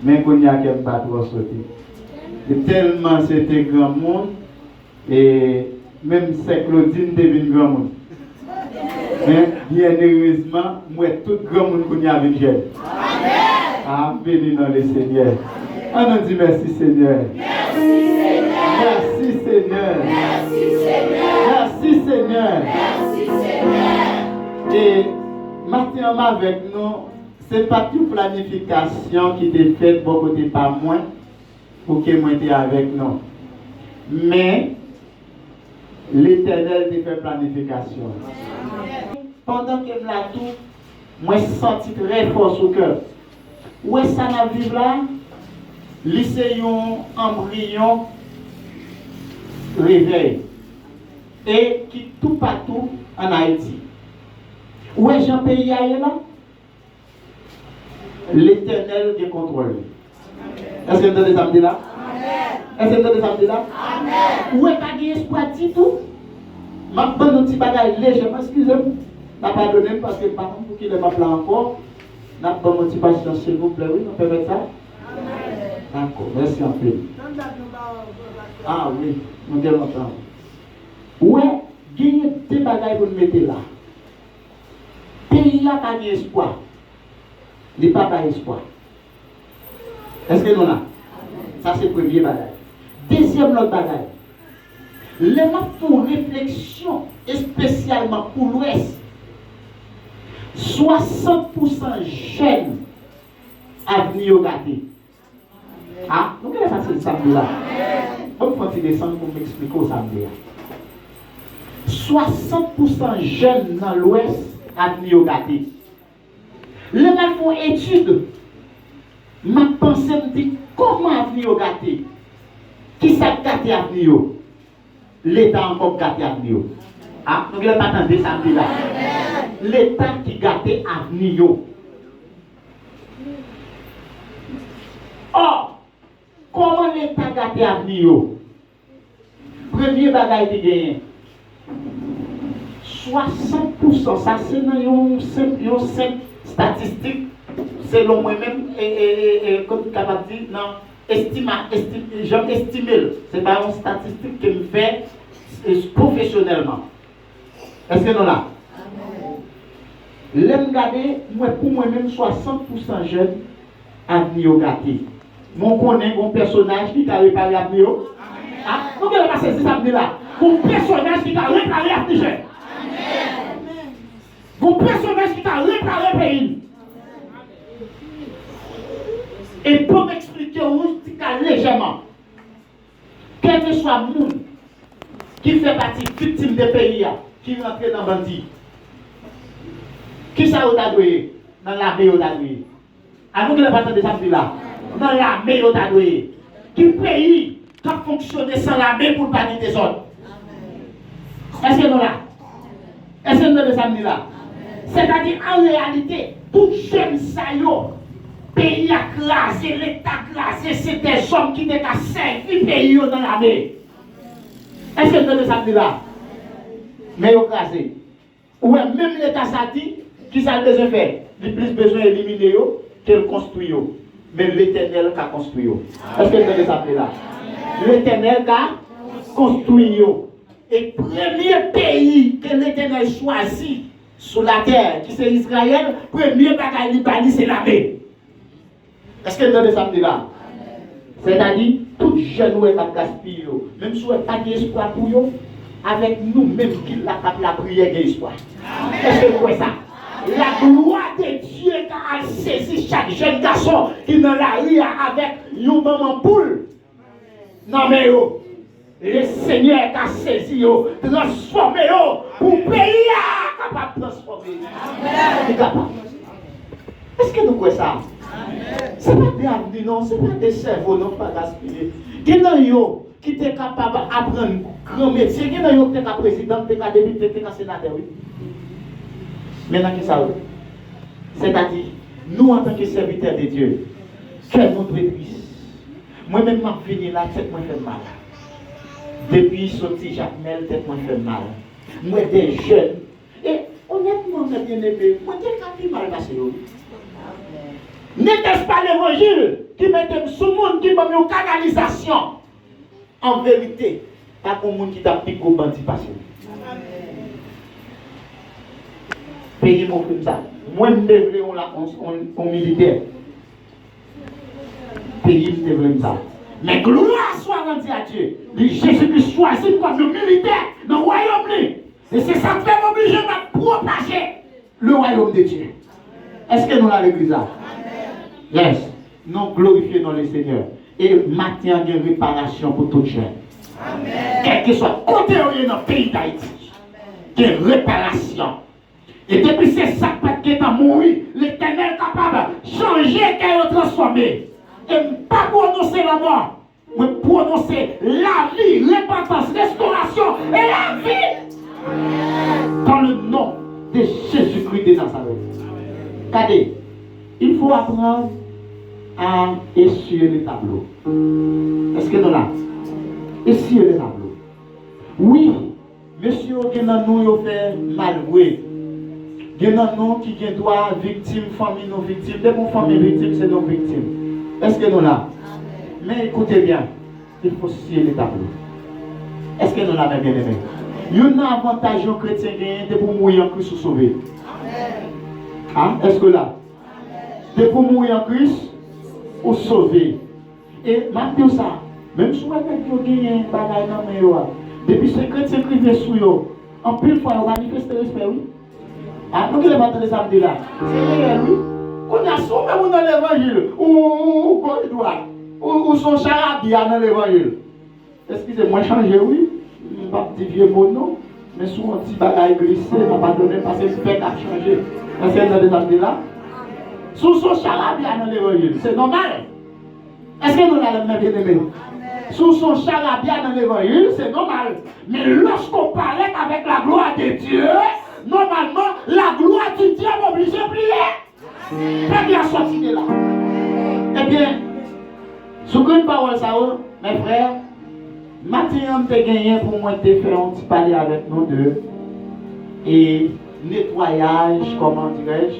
mais qu'on y a qu'elle pas trop sauter. Tellement c'était grand monde, et même c'est Claudine devine grand monde. Mais bien heureusement, moi tout grand monde qu'on y a avec elle. Ah, béni dans le Seigneur. On nous dit merci Seigneur. Merci Seigneur. Merci Seigneur. Et maintenant avec nous, c'est pas toute planification qui était faite pour côté pas moi, pour que moi était avec nous. Mais l'Éternel te fait planification. Pendant que je la tout, moi senti très fort au cœur. Où est-ce que ça vivre là? Lycée embryon réveil. Et qui tout partout en Haïti. Où est-ce que pays là? L'Éternel qui contrôle. Est-ce que vous entendez ça me dire là? Est-ce que vous entendez ça me dire là? Où est-ce qu'il y a espoir du tout? Je vais prendre un petit bagage légèrement, excusez-moi. Je ne vais pas donner parce que par contre, pour qu'il ne m'appelle encore, je vais prendre un petit patience s'il vous plaît. Oui, on peut mettre ça? D'accord, merci un peu. Ah oui, nous devons entendre. Ouais, il y a des bagages pour nous mettre là. Pays n'a pas d'espoir. Il n'y a pas d'espoir. Est-ce que nous là? Ça c'est le premier bagage. Deuxième l'autre bagage. Les gens font réflexion, et spécialement pour l'Ouest. 60% jeunes avenir au gâté. Ah, vous allez passer le samedi là. Vous pouvez descendre pour m'expliquer au samedi là. 60% jeunes dans l'Ouest avenir au gâté. Les gens font études. Ma pensée me dit comment avenir au gâté. Qui s'est gâté avenir? L'État encore gâté avenir. Ah, nous ne pouvons pas attendre samedi là. L'État qui gâte avenir. Or, comment l'État gâte avenir? Premier bagage qui gagne. 60%, ça c'est dans une statistique, selon moi-même, comme tu as dit, non, j'aime estimer. Ce n'est pas une statistique que je fais professionnellement. Est-ce que nous là? L'aime garder, moi pour moi-même 60% jeunes avenir au gâté. Mon connaît mon personnage qui a réparé l'avenir. Ah, vous allez passer ça samedi là. Mon personnage qui a réparé l'avenir jeune. Mon personnage qui a réparé le pays. Et pour m'expliquer légèrement, quel que soit le monde qui fait partie victime des pays, qui rentre dans le bandit, qui ça a doué dans l'armée au doué? À nous qui ne pas de samedi là, dans l'armée au doué. Qui pays qui a fonctionné sans l'armée pour pas des autres? Est-ce que nous là? Est-ce que nous le samedi là? C'est-à-dire en réalité, tout jeune saillot, pays a crasé, l'État crasé, c'est des hommes qui n'ont qu'à servir le pays dans l'armée. Est-ce que nous le samedi là? Mais ils ont crasé. Ou même l'État ça dit, qui ça a besoin de faire? Il a plus besoin d'éliminer qu'elle construit. Mais l'Éternel qui a construit. Est-ce que nous le samedi là? L'Éternel qui a construit. Et le premier pays que l'Éternel choisit sur la terre, qui c'est Israël, le premier bagage c'est l'armée. Est-ce que nous avons samedi là? C'est-à-dire, tout jeune qui a gaspillé, même si vous n'avez pas d'espoir pour eux, avec nous-mêmes qui la prière d'espoir. Est-ce que vous voyez ça? La gloire de Dieu qui a saisi chaque jeune garçon qui est dans la rue avec une maman poule. Non mais le Seigneur qui a saisi, transformé pour pays capable de transformer. Est-ce que nous croyons ça? Ce n'est pas des avenir, non, ce n'est pas des cerveaux, non, pas gaspiller. Il y a qui est capable d'apprendre un grand métier, il y a qui est capable président, qui est capable député, qui est capable sénateur, oui. Maintenant, qu'est-ce que ça veut? C'est-à-dire, nous, en tant que serviteurs de Dieu, quelle notre triste. Moi-même, je suis venu là, tête moi fait mal. Depuis sorti Jacques Mel, tête moi fait mal. Moi, des jeunes. Et honnêtement, mes bien-aimés, moi, j'ai fait mal passé. N'était-ce pas l'évangile qui comme une canalisation. En vérité, pas comme monde qui t'a piqué au bandit passé. Pays mon comme ça. Moi, je devrais on militaire. Pays me devrait ça. Mais gloire soit rendue à Dieu. Jésus-Christ choisit comme le militaire dans le royaume. Et c'est ça qui fait m'obliger de propager le royaume de Dieu. Est-ce que nous l'avons l'église là? Yes. Nous glorifions le Seigneur. Et maintenant, il y a une réparation pour tout jeune. Quel que soit côté où dans le pays d'Haïti, il y a une réparation. Et depuis c'est ça qui est mort, l'Éternel est capable de changer et de transformer. Et pas prononcer la mort, mais prononcer la vie, l'importance, restauration et la vie. Dans le nom de Jésus-Christ de Nazareth. Regardez, il faut apprendre à essuyer les tableaux. Est-ce que nous là? Essuyer les tableaux. Oui, monsieur, qui nous fait mal jouer. Il y a nous qui ont droit victime, famille non victime. Dès qu'on famille victime, c'est non victime. Est-ce que nous là? Mais écoutez bien, il faut scier les tableaux. Est-ce que nous là, bien aimé? Il y a un avantage aux chrétiens de pour mourir en Christ ou sauver. Hein? Est-ce que là? De pour mourir en Christ ou sauver. Et maintenant ça, même si vous avez gagné un bagage dans le meilleur, depuis que les chrétiens écrivent sur eux, en plus fois, on manifeste respect, oui. Ah, nous qui les battons les samedis là, c'est réel, oui. Qu'on a sauvé dans l'évangile, ou gauche droite, ou son charabia dans l'évangile. Excusez-moi, changer, oui. Je ne vais pas dire vieux mot, non. Mais sous un petit bagage glissé, je ne vais pas donner parce que c'est fait qu'à changer. Est-ce que dans les samedis là? Sous son charabia dans l'évangile, c'est normal. Est-ce que nous l'avons bien aimé? Sous son charabia dans l'évangile, c'est normal. Mais lorsqu'on parlait avec la gloire de Dieu, normalement, la gloire du diable oblige à prier. Très bien sorti de là. Eh bien, sous une parole, ça, mes frères, maintenant, je gagné pour moi de faire un petit parler avec nous deux. Et nettoyage, comment dirais-je,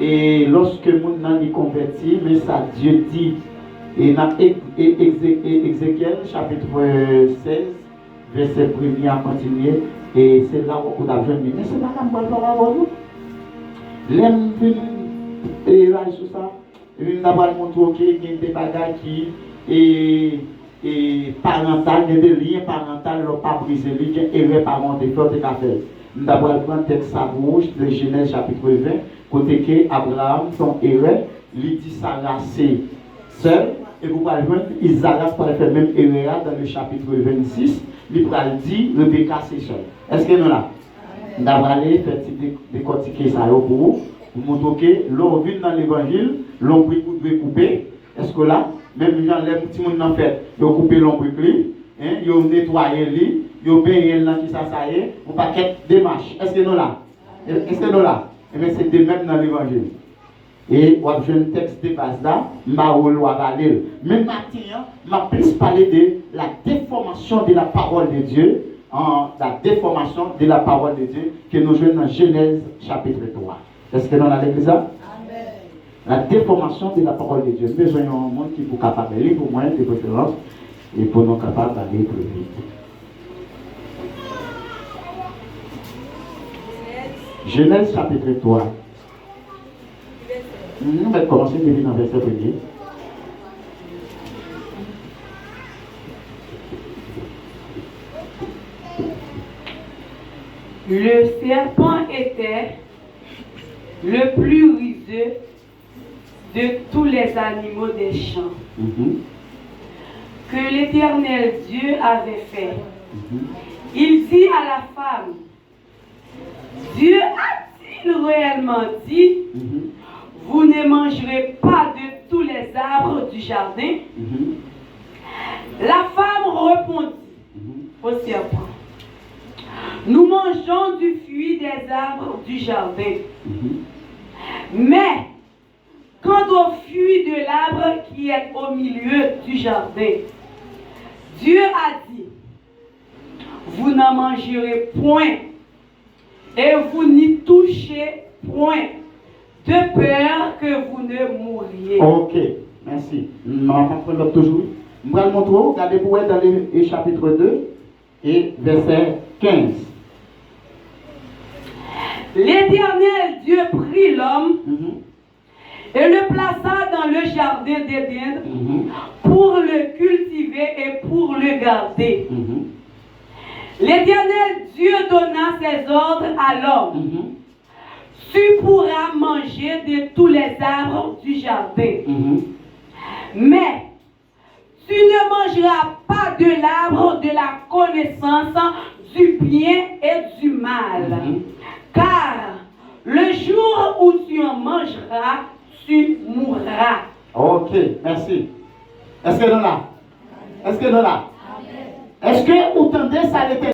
et lorsque mon nom est converti, mais ça, Dieu dit, et dans Ézéchiel, chapitre 16, verset 1er à continuer. Et c'est là où on a jeune. Mais c'est là qu'on va parler. L'aime et là sur ça. Et nous avons montré qu'il y a des bagages qui et parental, il y a des liens parentaux, ils n'ont pas brisé les liens, et les parents de faire des cafés. Nous avons pris un texte à rouge de Genèse chapitre 20, côté que Abraham, son héros, lui dit Sarah c'est seul, et vous pouvez voir Isaac pour faire même héros dans le chapitre 26. Il va dire Rebecca c'est seul. Est-ce que nous là? Nous avons allé faire décortiquer ça pour vous montrer que l'on vit dans l'évangile, l'on peut couper. Est-ce que là, même les gens, les petits gens en fait, ils ont coupé l'ombre, ils ont nettoyé, ils ont payé dans qui ça y est, pour pas qu'il y ait des marches. Est-ce que nous là? Est-ce que nous là? Eh bien, c'est de même dans l'évangile. Et on a un texte de base là, mais maintenant, je vais plus parler de la déformation de la parole de Dieu, la déformation de la parole de Dieu que nous jouons dans Genèse chapitre 3. Est-ce que nous avons l'église là? La déformation de la parole de Dieu. Nous besoin d'un monde qui est capable de lire pour moi, de préférence, et pour nous capables d'aller plus vite. Genèse chapitre 3. On va commencer depuis dans le verset 1er. Le serpent était le plus rusé de tous les animaux des champs que l'Éternel Dieu avait fait. Il dit à la femme, Dieu a-t-il réellement dit, vous ne mangerez pas de tous les arbres du jardin? La femme répondit au serpent, nous mangeons du fruit des arbres du jardin. Mais, quant au fruit de l'arbre qui est au milieu du jardin, Dieu a dit, vous n'en mangerez point, et vous n'y touchez point, de peur que vous ne mouriez. Ok, merci. Maman, toujours. Je vais le montrer, regardez pour être dans le chapitre 2 et verset 15. L'Éternel Dieu prit l'homme Mhm. et le plaça dans le jardin d'Éden Mhm. pour le cultiver et pour le garder. Mhm. L'Éternel Dieu donna ses ordres à l'homme. Mhm. Tu pourras manger de tous les arbres du jardin, Mhm. mais tu ne mangeras pas de l'arbre de la connaissance du bien et du mal. Mhm. Car le jour où tu en mangeras, tu mourras. Ok, merci. Est-ce que nous là? Est-ce que nous là? Est-ce que vous entendez ça?